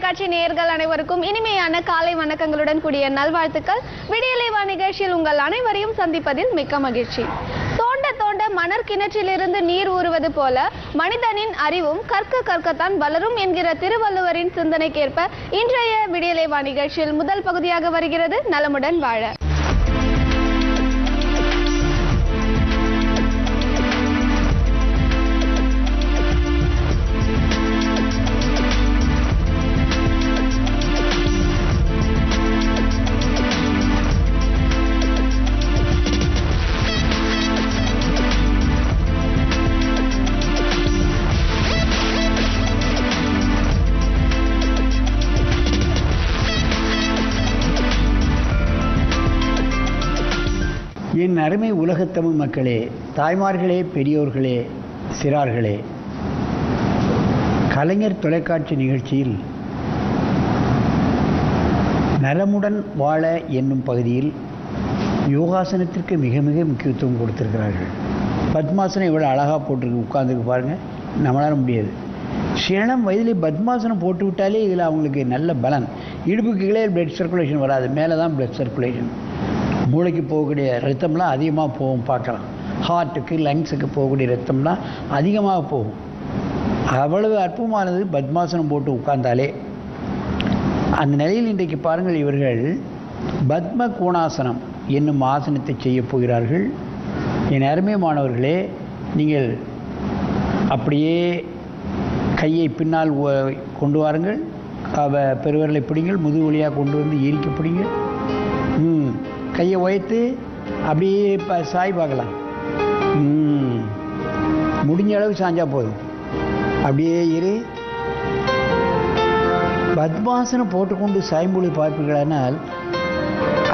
தொலைக்காட்சி நேயர்கள் அனைவருக்கும் இனிமையான காலை வணக்கங்களுடன் கூடிய நல்வாழ்த்துக்கள். விடியலை வா நிகழ்ச்சியில் உங்கள் அனைவரையும் சந்திப்பதில் மிக்க மகிழ்ச்சி. தோண்ட தோண்ட மணற் கிணற்றிலிருந்து நீர் ஊறுவது போல மனிதனின் அறிவும் கற்க கற்கத்தான் வளரும் என்கிற திருவள்ளுவரின் சிந்தனைக்கேற்ப இன்றைய விடியலை வா நிகழ்ச்சியில் முதல் பகுதியாக வருகிறது நலமுடன் வாழ. என் அருமை உலகத்தமிழ் மக்களே, தாய்மார்களே, பெரியோர்களே, சிறார்களே, கலைஞர் தொலைக்காட்சி நிகழ்ச்சியில் நலமுடன் வாழ என்னும் பகுதியில் யோகாசனத்திற்கு மிக மிக முக்கியத்துவம் கொடுத்திருக்கிறார்கள். பத்மாசனம் இவ்வளோ அழகாக போட்டிருக்கு, உட்கார்ந்துருக்கு பாருங்கள், நம்மளால முடியாது. சிலம் வயதிலே பத்மாசனம் போட்டு விட்டாலே இதில் அவங்களுக்கு நல்ல பலன். இடுப்புக்கு கீழே பிளட் சர்க்குலேஷன் வராது, மேலே தான் பிளட் சர்க்குலேஷன். மூளைக்கு போகக்கூடிய ரத்தம்லாம் அதிகமாக போகும் பார்க்கலாம். ஹார்ட்டுக்கு, லங்ஸுக்கு போகக்கூடிய ரத்தம்லாம் அதிகமாக போகும். அவ்வளவு அற்புதமானது பத்மாசனம் போட்டு உட்கார்ந்தாலே. அந்த நிலையில் இன்றைக்கு பாருங்கள், இவர்கள் பத்ம கோணாசனம் என்னும் ஆசனத்தை செய்ய போகிறார்கள். என் அருமை மாணவர்களே, நீங்கள் அப்படியே கையை பின்னால் கொண்டு வாருங்கள், பெருவரலை பிடிங்கள், முதுகு வழியாக கொண்டு வந்து இறுக்கி பிடிங்கள். கையை உயர்த்து அப்படியே சாய் பார்க்கலாம். முடிஞ்ச அளவு சாஞ்சா போதும். அப்படியே இரு. பத்மாசனம் போட்டுக்கொண்டு சாய்மொழி பார்ப்பீர்களானால்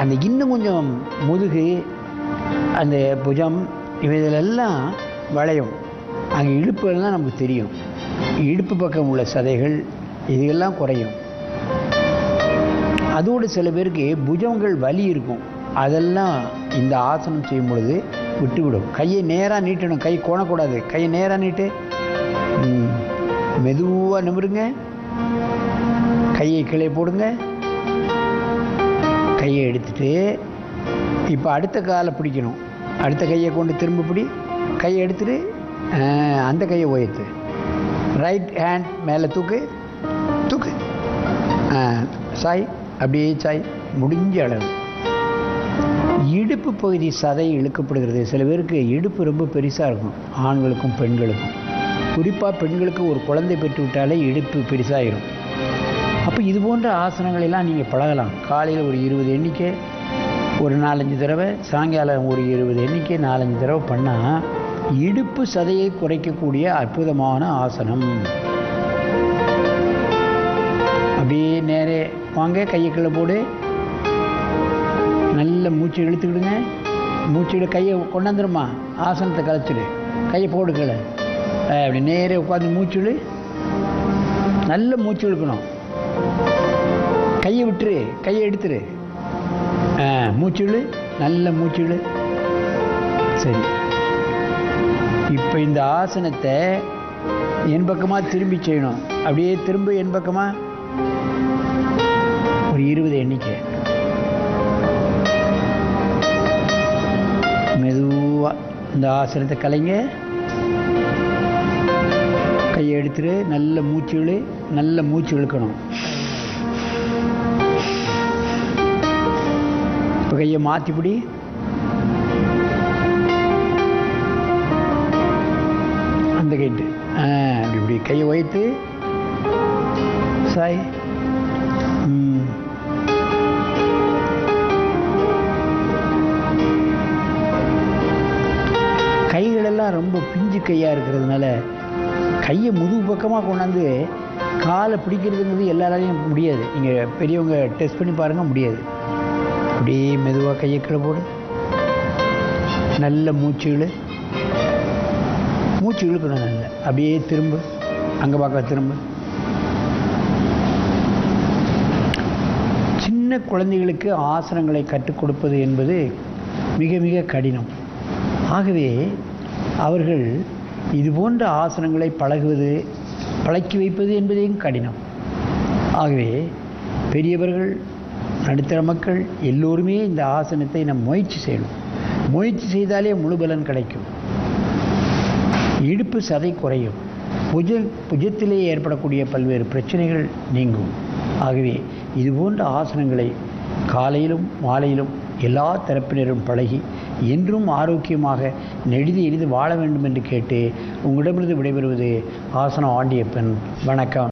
அந்த இன்னும் கொஞ்சம் முதுகு, அந்த புஜம், இவைகளெல்லாம் வளையும். அங்கே இடுப்புலாம் நமக்கு தெரியும். இடுப்பு பக்கம் உள்ள சதைகள் இதெல்லாம் குறையும். அதோடு சில பேருக்கு புஜங்கள் வலி இருக்கும், அதெல்லாம் இந்த ஆசனம் செய்யும் பொழுது விட்டுவிடும். கையை நேராக நீட்டணும், கை கோணக்கூடாது. கையை நேராக நீட்டு, மெதுவாக நிமிருங்க. கையை கீழே போடுங்க. கையை எடுத்துட்டு இப்போ அடுத்த காலை பிடிக்கணும். அடுத்த கையை கொண்டு திரும்ப பிடி. கையை எடுத்துட்டு அந்த கையை உயர்த்து. ரைட் ஹேண்ட் மேலே தூக்கு, தூக்கு. சாய், அப்படியே சாய். முடிஞ்ச அளவு இடுப்பு பகுதி சதை இழுக்கப்படுகிறது. சில பேருக்கு இடுப்பு ரொம்ப பெருசாக இருக்கும், ஆண்களுக்கும் பெண்களுக்கும். குறிப்பாக பெண்களுக்கு ஒரு குழந்தை பெற்று விட்டாலே இடுப்பு பெருசாகிடும். அப்போ இது போன்ற ஆசனங்களெல்லாம் நீங்கள் பழகலாம். காலையில் ஒரு 20 எண்ணிக்கை ஒரு 4-5 தடவை, சாயங்காலம் ஒரு 20 எண்ணிக்கை 4-5 தடவை பண்ணால் இடுப்பு சதையை குறைக்கக்கூடிய அற்புதமான ஆசனம். அப்படியே நேரே வாங்க, கையைக்குள்ளே போடு. நல்ல மூச்சு இழுத்துக்கிடுங்க. மூச்சு கையை கொண்டாந்துருமா, ஆசனத்தை கலைச்சிடு. கையை போடுக்கல, அப்படி நேரே உட்காந்து மூச்சு நல்ல மூச்சு இழுக்கணும். கையை விட்டுரு, கையை எடுத்துரு. மூச்சு நல்ல மூச்சு. சரி, இப்போ இந்த ஆசனத்தை என் பக்கமாக திரும்பி செய்யணும். அப்படியே திரும்ப என் பக்கமாக ஒரு 20 எண்ணிக்கை. மெதுவாக இந்த ஆசனத்தை கலைங்க. கையை எடுத்துரு, நல்ல மூச்சு நல்ல மூச்சு இழுக்கணும். இப்போ கையை மாற்றிப்பிடி. அந்த கைட்டு அப்படி இப்படி கையை வைத்து சாய். கைகளெல்லாம் ரொம்ப பிஞ்சு கையாக இருக்கிறதுனால கையை முதுகு பக்கமாக கொண்டாந்து காலை பிடிக்கிறதுங்கிறது எல்லாராலையும் முடியாது. நீங்கள் பெரியவங்க டெஸ்ட் பண்ணி பாருங்கள், முடியாது. அப்படியே மெதுவாக கையை கீழே போடு. நல்ல மூச்சு இழுக்கணும். நல்ல அப்படியே திரும்ப, அங்கே பார்க்க திரும்ப. சின்ன குழந்தைகளுக்கு ஆசனங்களை கற்றுக் கொடுப்பது என்பது மிக மிக கடினம். ஆகவே அவர்கள் இது போன்ற ஆசனங்களை பழக்கி வைப்பது என்பதையும் கடினம். ஆகவே பெரியவர்கள், நடுத்தர மக்கள் எல்லோருமே இந்த ஆசனத்தை நாம் முயற்சி செய்யணும். முயற்சி செய்தாலே முழு பலன் கிடைக்கும். இடுப்பு சதை குறையும். புஜத்திலே ஏற்படக்கூடிய பல்வேறு பிரச்சனைகள் நீங்கும். ஆகவே இதுபோன்ற ஆசனங்களை காலையிலும் மாலையிலும் எல்லா தரப்பினரும் பழகி என்றும் ஆரோக்கியமாக நெடிது எளிது வாழ வேண்டும் என்று கேட்டு உங்களிடமிருந்து விடைபெறுவது ஆசனம் ஆண்டியப்பன். வணக்கம்.